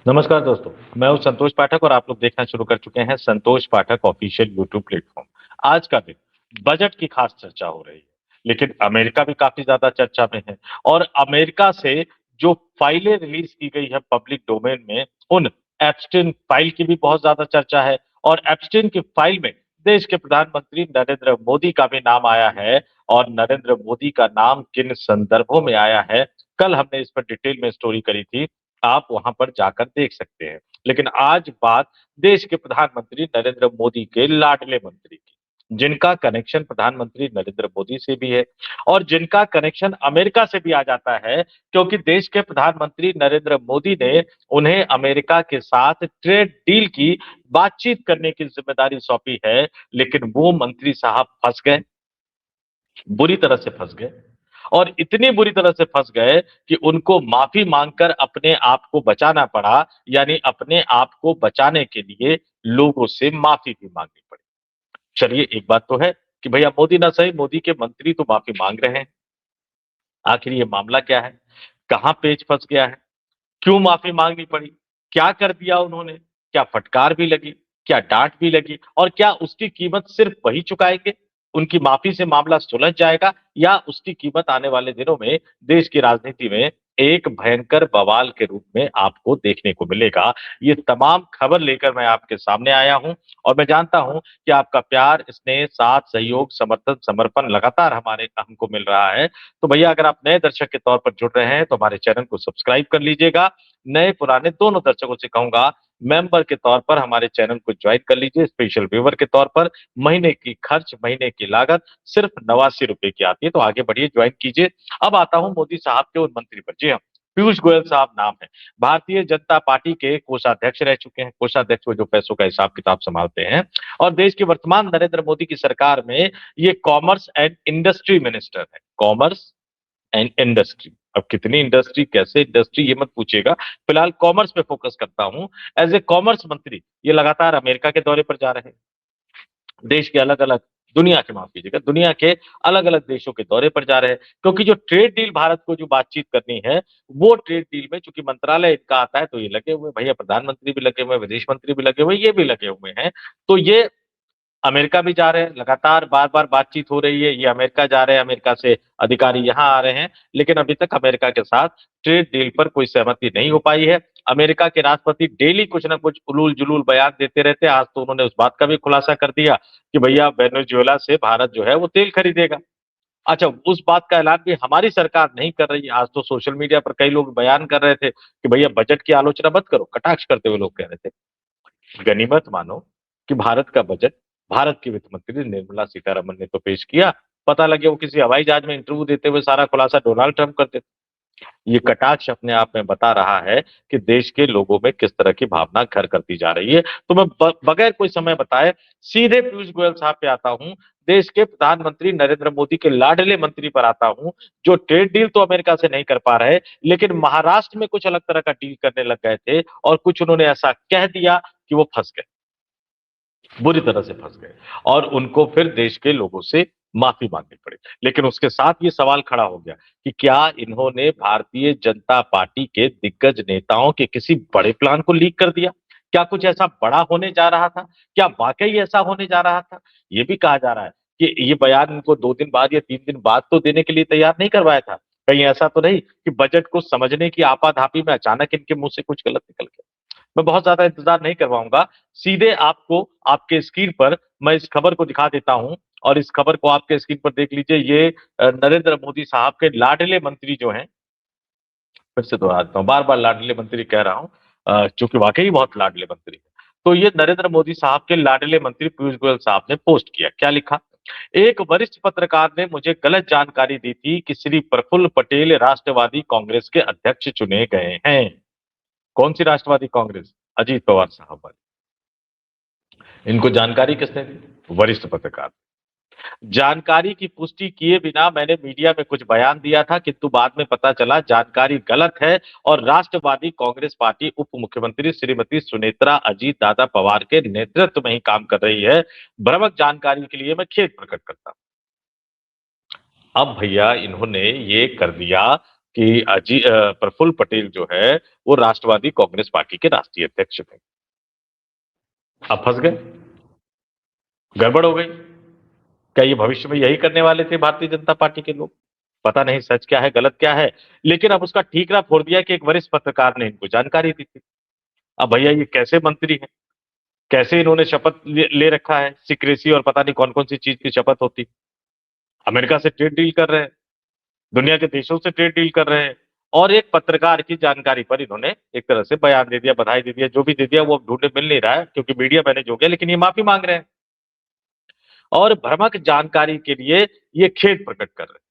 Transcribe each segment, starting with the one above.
नमस्कार दोस्तों, मैं हूं संतोष पाठक और आप लोग देखना शुरू कर चुके हैं संतोष पाठक ऑफिशियल यूट्यूब प्लेटफॉर्म। आज का दिन बजट की खास चर्चा हो रही है, लेकिन अमेरिका भी काफी ज्यादा चर्चा में है और अमेरिका से जो फाइलें रिलीज की गई है पब्लिक डोमेन में, उन एप्स्टीन फाइल की भी बहुत ज्यादा चर्चा है और एप्स्टीन की फाइल में देश के प्रधानमंत्री नरेंद्र मोदी का भी नाम आया है और नरेंद्र मोदी का नाम किन संदर्भों में आया है, कल हमने इस पर डिटेल में स्टोरी करी थी। आप वहां पर जाकर देख सकते हैं। लेकिन आज बात देश के प्रधानमंत्री नरेंद्र मोदी के लाडले मंत्री की, जिनका कनेक्शन प्रधानमंत्री नरेंद्र मोदी से भी है और जिनका कनेक्शन अमेरिका से भी आ जाता है, क्योंकि देश के प्रधानमंत्री नरेंद्र मोदी ने उन्हें अमेरिका के साथ ट्रेड डील की बातचीत करने की जिम्मेदारी सौंपी है। लेकिन वो मंत्री साहब फंस गए, बुरी तरह से फंस गए और इतनी बुरी तरह से फंस गए कि उनको माफी मांगकर अपने आप को बचाना पड़ा, यानी अपने आप को बचाने के लिए लोगों से माफी भी मांगनी पड़ी। चलिए, एक बात तो है कि भैया मोदी ना सही, मोदी के मंत्री तो माफी मांग रहे हैं। आखिर ये मामला क्या है? कहां पेच फंस गया है? क्यों माफी मांगनी पड़ी? क्या कर दिया उन्होंने? क्या फटकार भी लगी? क्या डांट भी लगी? और क्या उसकी कीमत सिर्फ वही चुकाएंगे? उनकी माफी से मामला सुलझ जाएगा या उसकी कीमत आने वाले दिनों में देश की राजनीति में एक भयंकर बवाल के रूप में आपको देखने को मिलेगा? ये तमाम खबर लेकर मैं आपके सामने आया हूं और मैं जानता हूं कि आपका प्यार, स्नेह, साथ, सहयोग, समर्थन, समर्पण लगातार हमारे हमको मिल रहा है। तो भैया, अगर आप नए दर्शक के तौर पर जुड़ रहे हैं तो हमारे चैनल को सब्सक्राइब कर लीजिएगा। नए पुराने दोनों दर्शकों से कहूंगा, मेंबर के तौर पर हमारे चैनल को ज्वाइन कर लीजिए। स्पेशल व्यूअर के तौर पर महीने की खर्च, महीने की लागत सिर्फ 89 रुपए की आती है। तो आगे बढ़िए, ज्वाइन कीजिए। अब आता हूं मोदी साहब के उन मंत्री पर। जी हाँ, पीयूष गोयल साहब नाम है। भारतीय जनता पार्टी के कोषाध्यक्ष रह चुके हैं। कोषाध्यक्ष वो जो पैसों का हिसाब किताब संभालते हैं और देश की वर्तमान नरेंद्र मोदी की सरकार में ये कॉमर्स एंड इंडस्ट्री मिनिस्टर है। Commerce and industry. अब कितनी इंडस्ट्री, कैसे इंडस्ट्री, ये मत पूछिएगा। फिलहाल कॉमर्स पे फोकस करता हूं। एज ए कॉमर्स मंत्री ये लगातार अमेरिका के दौरे पर जा रहे हैं। देश के अलग अलग, दुनिया के, माफ कीजिएगा, दुनिया के अलग अलग देशों के दौरे पर जा रहे हैं, क्योंकि जो ट्रेड डील भारत को जो बातचीत करनी है, वो ट्रेड डील में चूंकि मंत्रालय इनका आता है तो ये लगे हुए भैया, प्रधानमंत्री भी लगे हुए, विदेश मंत्री भी लगे हुए, ये भी लगे हुए हैं। तो ये अमेरिका भी जा रहे हैं, लगातार बार-बार बातचीत हो रही है। ये अमेरिका जा रहे हैं, अमेरिका से अधिकारी यहाँ आ रहे हैं, लेकिन अभी तक अमेरिका के साथ ट्रेड डील पर कोई सहमति नहीं हो पाई है। अमेरिका के राष्ट्रपति डेली कुछ ना कुछ उलूल-जुलूल बयान देते रहते हैं। आज तो उन्होंने उस बात का भी खुलासा कर दिया कि भैया वेनेजुएला से भारत जो है वो तेल खरीदेगा। अच्छा, उस बात का ऐलान भी हमारी सरकार नहीं कर रही है। आज तो सोशल मीडिया पर कई लोग बयान कर रहे थे कि भैया बजट की आलोचना मत करो, कटाक्ष करते हुए लोग कह रहे थे। गनीमत मानो कि भारत का बजट भारत की वित्त मंत्री निर्मला सीतारमन ने तो पेश किया। पता लगे वो किसी हवाई जहाज में इंटरव्यू देते हुए सारा खुलासा डोनाल्ड ट्रंप करते। ये कटाक्ष अपने आप में बता रहा है कि देश के लोगों में किस तरह की भावना घर करती जा रही है। तो मैं बगैर कोई समय बताए सीधे पीयूष गोयल साहब पे आता हूं। देश के प्रधानमंत्री नरेंद्र मोदी के लाडले मंत्री पर आता हूं, जो ट्रेड डील तो अमेरिका से नहीं कर पा रहे, लेकिन महाराष्ट्र में कुछ अलग तरह का डील करने लग गए थे और कुछ उन्होंने ऐसा कह दिया कि वो फंस गए, बुरी तरह से फंस गए और उनको फिर देश के लोगों से माफी मांगनी पड़ी। लेकिन उसके साथ ये सवाल खड़ा हो गया कि क्या इन्होंने भारतीय जनता पार्टी के दिग्गज नेताओं के किसी बड़े प्लान को लीक कर दिया? क्या कुछ ऐसा बड़ा होने जा रहा था? क्या वाकई ऐसा होने जा रहा था? ये भी कहा जा रहा है कि ये बयान इनको 2 दिन बाद या 3 दिन बाद तो देने के लिए तैयार नहीं करवाया था। कहीं ऐसा तो नहीं कि बजट को समझने की आपाधापी में अचानक इनके मुंह से कुछ गलत निकल गया? मैं बहुत ज्यादा इंतजार नहीं करवाऊंगा, सीधे आपको आपके स्क्रीन पर मैं इस खबर को दिखा देता हूं और इस खबर को आपके स्क्रीन पर देख लीजिए। ये नरेंद्र मोदी साहब के लाडले मंत्री जो हैं, फिर से दोहरा देता हूँ, बार बार लाडले मंत्री कह रहा हूँ, चूंकि वाकई बहुत लाडले मंत्री है। तो ये नरेंद्र मोदी साहब के लाडले मंत्री पीयूष गोयल साहब ने पोस्ट किया, क्या लिखा? एक वरिष्ठ पत्रकार ने मुझे गलत जानकारी दी थी कि श्री प्रफुल्ल पटेल राष्ट्रवादी कांग्रेस के अध्यक्ष चुने गए हैं। कौन सी राष्ट्रवादी कांग्रेस? अजीत पवार साहब वाली। इनको जानकारी किसने दी? वरिष्ठ पत्रकार। जानकारी की पुष्टि किए बिना मैंने मीडिया में कुछ बयान दिया था, किंतु बाद में पता चला जानकारी गलत है और राष्ट्रवादी कांग्रेस पार्टी उप मुख्यमंत्री श्रीमती सुनेत्रा अजीत दादा पवार के नेतृत्व में ही काम कर रही है। भ्रामक जानकारी के लिए मैं खेद प्रकट करता हूं। अब भैया इन्होंने ये कर दिया कि प्रफुल्ल पटेल जो है वो राष्ट्रवादी कांग्रेस पार्टी के राष्ट्रीय अध्यक्ष थे। अब फंस गए, गड़बड़ हो गई। क्या ये भविष्य में यही करने वाले थे भारतीय जनता पार्टी के लोग? पता नहीं सच क्या है, गलत क्या है, लेकिन अब उसका ठीकरा फोड़ दिया कि एक वरिष्ठ पत्रकार ने इनको जानकारी दी थी। अब भैया ये कैसे मंत्री हैं? कैसे इन्होंने शपथ ले रखा है सीक्रेसी और पता नहीं कौन कौन सी चीज की शपथ होती। अमेरिका से ट्रेड डील कर रहे हैं, दुनिया के देशों से ट्रेड डील कर रहे हैं, और एक पत्रकार की जानकारी पर इन्होंने एक तरह से बयान दे दिया, बधाई दे दिया, जो भी दे दिया वो अब ढूंढने मिल नहीं रहा है क्योंकि मीडिया मैनेज हो गया, लेकिन ये माफी मांग रहे हैं और भ्रामक जानकारी के लिए ये खेद प्रकट कर रहे हैं।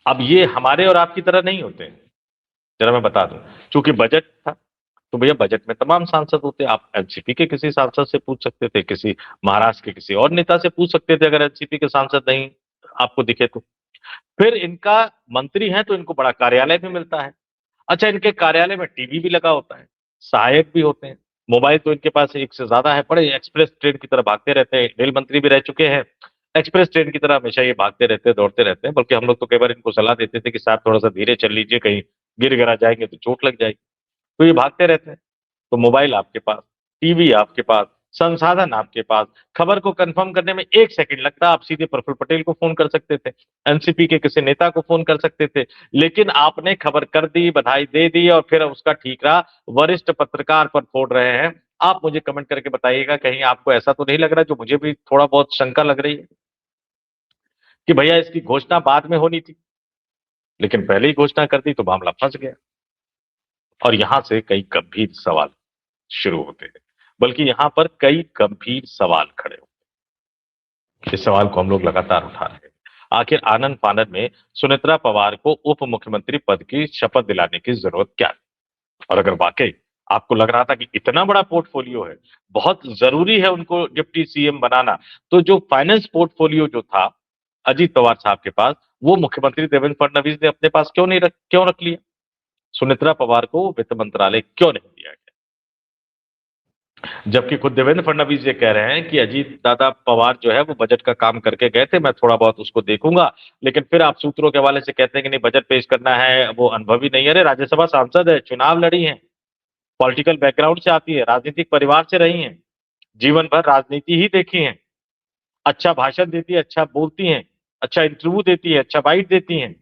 अब ये हमारे और आपकी तरह नहीं होते हैं, जरा मैं बता दूं। चूंकि बजट था तो भैया बजट में तमाम सांसद होते, आप एनसीपी के किसी सांसद से पूछ सकते थे, किसी महाराष्ट्र के किसी और नेता से पूछ सकते थे अगर एनसीपी के सांसद नहीं आपको दिखे तो। फिर इनका मंत्री है तो इनको बड़ा कार्यालय भी मिलता है। अच्छा, इनके कार्यालय में टीवी भी लगा होता है, सहायक भी होते हैं, मोबाइल तो इनके पास एक से ज्यादा है, बड़े एक्सप्रेस ट्रेन की तरह भागते रहते हैं, रेल मंत्री भी रह चुके हैं। एक्सप्रेस ट्रेन की तरह हमेशा ये भागते रहते हैं, दौड़ते रहते हैं, बल्कि हम लोग तो कई बार इनको सलाह देते थे कि साहब थोड़ा सा धीरे चल लीजिए, कहीं गिर गिरा जाएंगे तो चोट लग जाएगी। तो ये भागते रहते हैं। तो मोबाइल आपके पास, टीवी आपके पास, संसाधन आपके पास, खबर को कंफर्म करने में 1 सेकंड लगता, आप सीधे प्रफुल्ल पटेल को फोन कर सकते थे, एनसीपी के किसी नेता को फोन कर सकते थे, लेकिन आपने खबर कर दी, बधाई दे दी और फिर उसका ठीकरा वरिष्ठ पत्रकार पर फोड़ रहे हैं। आप मुझे कमेंट करके बताइएगा, कहीं आपको ऐसा तो नहीं लग रहा, जो मुझे भी थोड़ा बहुत शंका लग रही है, कि भैया इसकी घोषणा बाद में होनी थी, लेकिन पहले ही घोषणा कर दी तो मामला फंस गया। और यहां से कई गंभीर सवाल शुरू होते हैं, बल्कि यहां पर कई गंभीर सवाल खड़े होते हैं। इस सवाल को हम लोग लगातार उठा रहे हैं। आखिर आनन फानन में सुनेत्रा पवार को उप मुख्यमंत्री पद की शपथ दिलाने की जरूरत क्या है? और अगर वाकई आपको लग रहा था कि इतना बड़ा पोर्टफोलियो है, बहुत जरूरी है उनको डिप्टी सीएम बनाना, तो जो फाइनेंस पोर्टफोलियो जो था अजीत पवार साहब के पास, वो मुख्यमंत्री देवेंद्र फडणवीस ने अपने पास क्यों रख लिया? सुनेत्रा पवार को वित्त मंत्रालय क्यों नहीं दिया गया? जबकि खुद देवेंद्र फडणवीस ये कह रहे हैं कि अजीत दादा पवार जो है वो बजट का काम करके गए थे, मैं थोड़ा बहुत उसको देखूंगा, लेकिन फिर आप सूत्रों के हवाले से कहते हैं कि नहीं बजट पेश करना है, वो अनुभवी नहीं है। अरे राज्यसभा सांसद है, चुनाव लड़ी हैं, पॉलिटिकल बैकग्राउंड से आती है, राजनीतिक परिवार से रही हैं, जीवन भर राजनीति ही देखी है, अच्छा भाषण देती है, अच्छा बोलती हैं, अच्छा इंटरव्यू देती है, अच्छा बाइट देती हैं।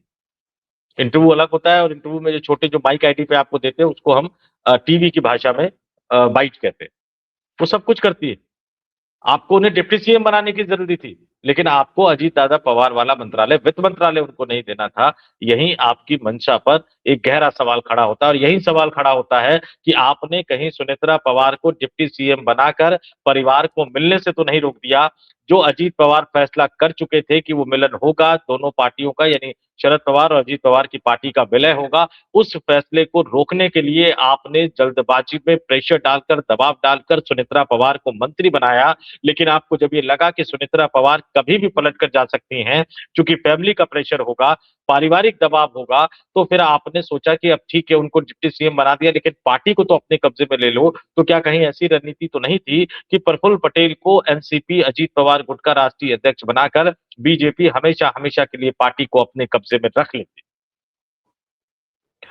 इंटरव्यू अलग होता है और इंटरव्यू में जो छोटे जो माइक आईडी पे आपको देते हैं उसको हम टीवी की भाषा में बाइट कहते हैं। वो सब कुछ करती है। आपको उन्हें डिप्टी सीएम बनाने की जरूरी थी, लेकिन आपको अजीत दादा पवार वाला मंत्रालय, वित्त मंत्रालय उनको नहीं देना था। यही आपकी मंशा पर एक गहरा सवाल खड़ा होता है, और यही सवाल खड़ा होता है कि आपने कहीं सुनेत्रा पवार को डिप्टी सीएम बनाकर परिवार को मिलने से तो नहीं रोक दिया। जो अजीत पवार फैसला कर चुके थे कि वो मिलन होगा दोनों पार्टियों का, यानी शरद पवार और अजीत पवार की पार्टी का विलय होगा, उस फैसले को रोकने के लिए आपने जल्दबाजी में प्रेशर डालकर, दबाव डालकर सुनेत्रा पवार को मंत्री बनाया। लेकिन आपको जब ये लगा कि सुनेत्रा पवार कभी भी पलट कर जा सकती हैं, क्योंकि फैमिली का प्रेशर होगा, पारिवारिक दबाव होगा, तो फिर आपने सोचा कि अब ठीक है उनको डिप्टी सीएम बना दिया, लेकिन पार्टी को तो अपने कब्जे में ले लो। तो क्या कहीं ऐसी रणनीति तो नहीं थी कि प्रफुल्ल पटेल को एनसीपी अजीत पवार गुट का राष्ट्रीय अध्यक्ष बनाकर बीजेपी हमेशा हमेशा के लिए पार्टी को अपने कब्जे में रख लेती?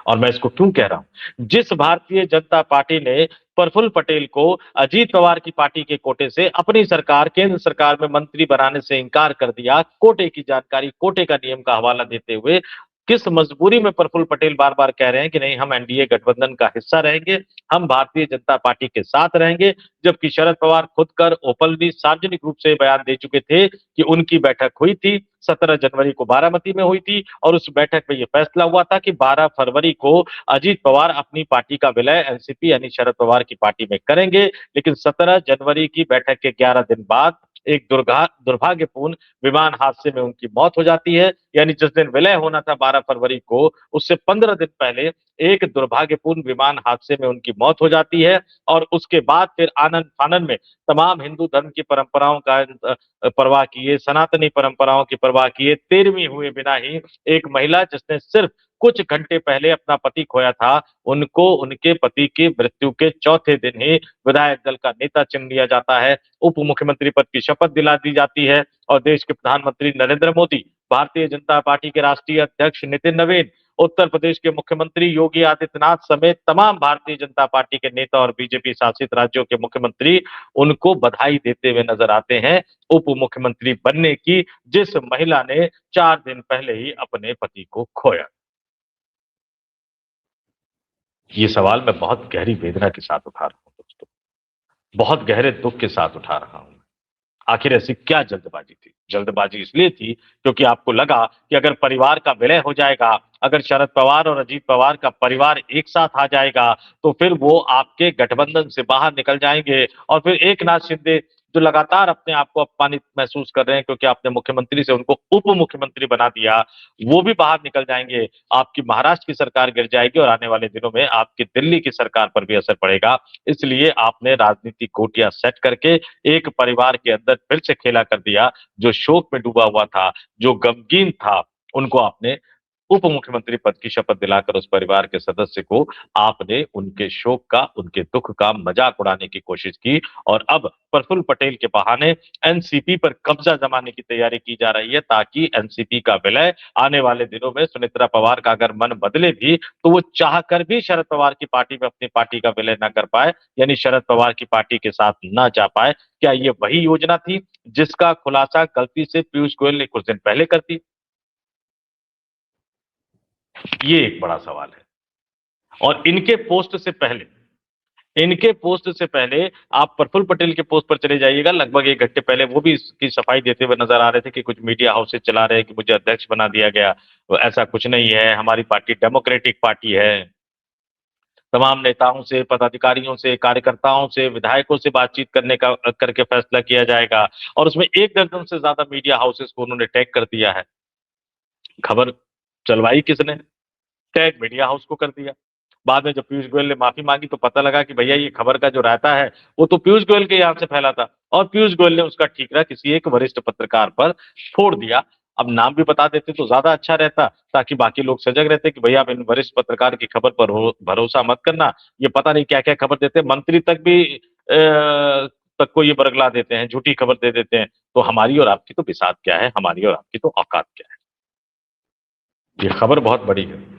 और मैं इसको क्यों कह रहा हूं? जिस भारतीय जनता पार्टी ने प्रफुल्ल पटेल को अजीत पवार की पार्टी के कोटे से अपनी सरकार, केंद्र सरकार में मंत्री बनाने से इंकार कर दिया, कोटे की जानकारी, कोटे का नियम का हवाला देते हुए, किस मजबूरी में प्रफुल्ल पटेल बार बार कह रहे हैं कि नहीं हम एनडीए गठबंधन का हिस्सा रहेंगे, हम भारतीय जनता पार्टी के साथ रहेंगे, जबकि शरद पवार खुद कर ओपनली सार्वजनिक रूप से बयान दे चुके थे कि उनकी बैठक हुई थी, 17 जनवरी को बारामती में हुई थी, और उस बैठक में यह फैसला हुआ था कि 12 फरवरी को अजीत पवार अपनी पार्टी का विलय एनसीपी यानी शरद पवार की पार्टी में करेंगे। लेकिन 17 जनवरी की बैठक के 11 दिन बाद एक दुर्भाग्यपूर्ण विमान हादसे में उनकी मौत हो जाती है। यानी जिस दिन विलय होना था 12 फरवरी को, उससे 15 दिन पहले एक दुर्भाग्यपूर्ण विमान हादसे में उनकी मौत हो जाती है। और उसके बाद फिर आनन फानन में तमाम हिंदू धर्म की परंपराओं का परवाह किए, सनातनी परंपराओं की परवाह किए, तेरहवीं हुए बिना ही एक महिला जिसने सिर्फ कुछ घंटे पहले अपना पति खोया था, उनको उनके पति की मृत्यु के चौथे दिन ही विधायक दल का नेता चुन लिया जाता है, उप मुख्यमंत्री पद की शपथ दिला दी जाती है, और देश के प्रधानमंत्री नरेंद्र मोदी, भारतीय जनता पार्टी के राष्ट्रीय अध्यक्ष नितिन नवीन उत्तर प्रदेश के मुख्यमंत्री योगी आदित्यनाथ समेत तमाम भारतीय जनता पार्टी के नेता और बीजेपी शासित राज्यों के मुख्यमंत्री उनको बधाई देते हुए नजर आते हैं उप मुख्यमंत्री बनने की, जिस महिला ने 4 दिन पहले ही अपने पति को खोया। ये सवाल मैं बहुत गहरी वेदना के साथ उठा रहा हूं दोस्तों, बहुत गहरे दुख के साथ उठा रहा हूं। आखिर ऐसी क्या जल्दबाजी थी? जल्दबाजी इसलिए थी क्योंकि आपको लगा कि अगर परिवार का विलय हो जाएगा, अगर शरद पवार और अजीत पवार का परिवार एक साथ आ जाएगा, तो फिर वो आपके गठबंधन से बाहर निकल जाएंगे और फिर एकनाथ शिंदे जो लगातार अपने आप को अपमानित महसूस कर रहे हैं क्योंकि आपने मुख्यमंत्री से उनको उप मुख्यमंत्री बना दिया, वो भी बाहर निकल जाएंगे। आपकी महाराष्ट्र की सरकार गिर जाएगी और आने वाले दिनों में आपकी दिल्ली की सरकार पर भी असर पड़ेगा। इसलिए आपने राजनीतिक गोटियां सेट करके एक परिवार के अंदर फिर से खेला कर दिया। जो शोक में डूबा हुआ था, जो गमगीन था, उनको आपने उप मुख्यमंत्री पद की शपथ दिलाकर उस परिवार के सदस्य को आपने उनके शोक का, उनके दुख का मजाक उड़ाने की कोशिश की और अब प्रफुल्ल पटेल के बहाने एनसीपी पर कब्जा जमाने की तैयारी की जा रही है ताकि एनसीपी का विलय आने वाले दिनों में सुनेत्रा पवार का अगर मन बदले भी तो वो चाहकर भी शरद पवार की पार्टी में अपनी पार्टी का विलय ना कर पाए, यानी शरद पवार की पार्टी के साथ ना जा पाए। क्या ये वही योजना थी जिसका खुलासा गलती से पीयूष गोयल ने कुछ दिन पहले कर दी? ये एक बड़ा सवाल है। और इनके पोस्ट से पहले आप प्रफुल्ल पटेल के पोस्ट पर चले जाइएगा, लगभग 1 घंटे पहले वो भी इसकी सफाई देते हुए नजर आ रहे थे कि कुछ मीडिया हाउसेज चला रहे हैं कि मुझे अध्यक्ष बना दिया गया। तो ऐसा कुछ नहीं है, हमारी पार्टी डेमोक्रेटिक पार्टी है। तमाम नेताओं से, पदाधिकारियों से, कार्यकर्ताओं से, विधायकों से बातचीत करके फैसला किया जाएगा और उसमें 1 दर्जन से ज्यादा मीडिया हाउसेज को उन्होंने टैग कर दिया है। खबर चलवाई किसने? टैग मीडिया हाउस को कर दिया। बाद में जब पीयूष गोयल ने माफी मांगी तो पता लगा कि भैया ये खबर का जो रायता है वो तो पीयूष गोयल के यहाँ से फैला था और पीयूष गोयल ने उसका ठीकरा किसी एक वरिष्ठ पत्रकार पर छोड़ दिया। अब नाम भी बता देते तो ज्यादा अच्छा रहता ताकि बाकी लोग सजग रहते कि भैया आप इन वरिष्ठ पत्रकार की खबर पर भरोसा मत करना, ये पता नहीं क्या क्या खबर देते, मंत्री तक भी तक को ये बरगला देते हैं, झूठी खबर दे देते हैं। तो हमारी और आपकी तो बिसात क्या है, हमारी और आपकी तो औकात क्या है। ये खबर बहुत बड़ी है।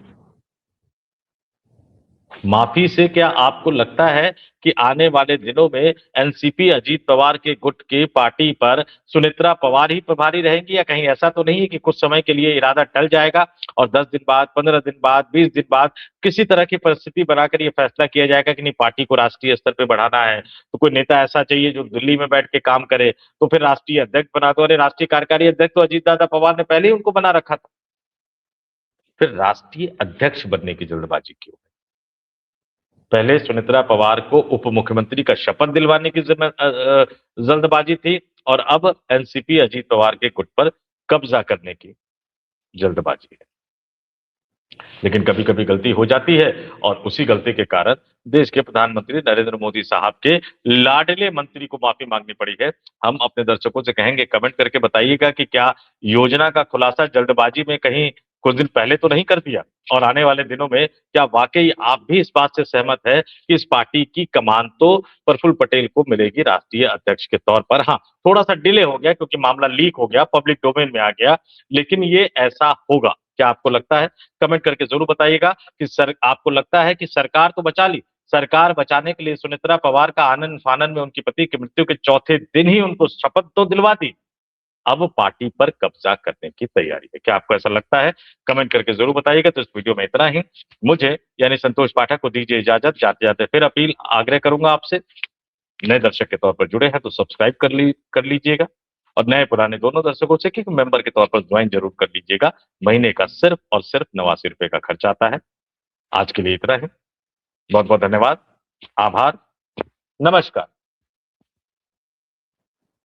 माफी से क्या आपको लगता है कि आने वाले दिनों में एनसीपी अजीत पवार के गुट की पार्टी पर सुनेत्रा पवार ही प्रभारी रहेंगी या कहीं ऐसा तो नहीं है कि कुछ समय के लिए इरादा टल जाएगा और 10 दिन बाद, 15 दिन बाद, 20 दिन बाद किसी तरह की परिस्थिति बनाकर ये फैसला किया जाएगा कि नहीं पार्टी को राष्ट्रीय स्तर पे बढ़ाना है, तो कोई नेता ऐसा चाहिए जो दिल्ली में बैठ के काम करे, तो फिर राष्ट्रीय अध्यक्ष बना दो। अरे राष्ट्रीय कार्यकारी अध्यक्ष तो अजीत दादा पवार ने पहले ही उनको बना रखा था, फिर राष्ट्रीय अध्यक्ष बनने की जल्दबाजी क्यों? पहले सुनेत्रा पवार को उप मुख्यमंत्री का शपथ दिलवाने की जल्दबाजी थी और अब एनसीपी अजीत पवार के गुट पर कब्जा करने की जल्दबाजी है। लेकिन कभी कभी गलती हो जाती है और उसी गलती के कारण देश के प्रधानमंत्री नरेंद्र मोदी साहब के लाडले मंत्री को माफी मांगनी पड़ी है। हम अपने दर्शकों से कहेंगे, कमेंट करके बताइएगा कि क्या योजना का खुलासा जल्दबाजी में कहीं कुछ दिन पहले तो नहीं कर दिया और आने वाले दिनों में क्या वाकई आप भी इस बात से सहमत है कि इस पार्टी की कमान तो प्रफुल्ल पटेल को मिलेगी राष्ट्रीय अध्यक्ष के तौर पर? हाँ, थोड़ा सा डिले हो गया क्योंकि मामला लीक हो गया, पब्लिक डोमेन में आ गया, लेकिन ये ऐसा होगा। क्या आपको लगता है? कमेंट करके जरूर बताइएगा कि आपको लगता है कि सरकार तो बचा ली, सरकार बचाने के लिए सुनेत्रा पवार का आनन फानन में उनकी पति की मृत्यु के चौथे दिन ही उनको शपथ तो दिलवा दी, अब पार्टी पर कब्जा करने की तैयारी है। क्या आपको ऐसा लगता है? कमेंट करके जरूर बताइएगा। तो इस वीडियो में इतना ही। मुझे यानी संतोष पाठक को दीजिए इजाजत। जाते जाते फिर अपील आग्रह करूंगा आपसे, नए दर्शक के तौर पर जुड़े हैं तो सब्सक्राइब कर लीजिएगा और नए पुराने दोनों दर्शकों से कि मेंबर के तौर पर ज्वाइन जरूर कर लीजिएगा। महीने का सिर्फ और सिर्फ 89 रुपए का खर्च आता है। आज के लिए इतना ही। बहुत बहुत धन्यवाद, आभार, नमस्कार।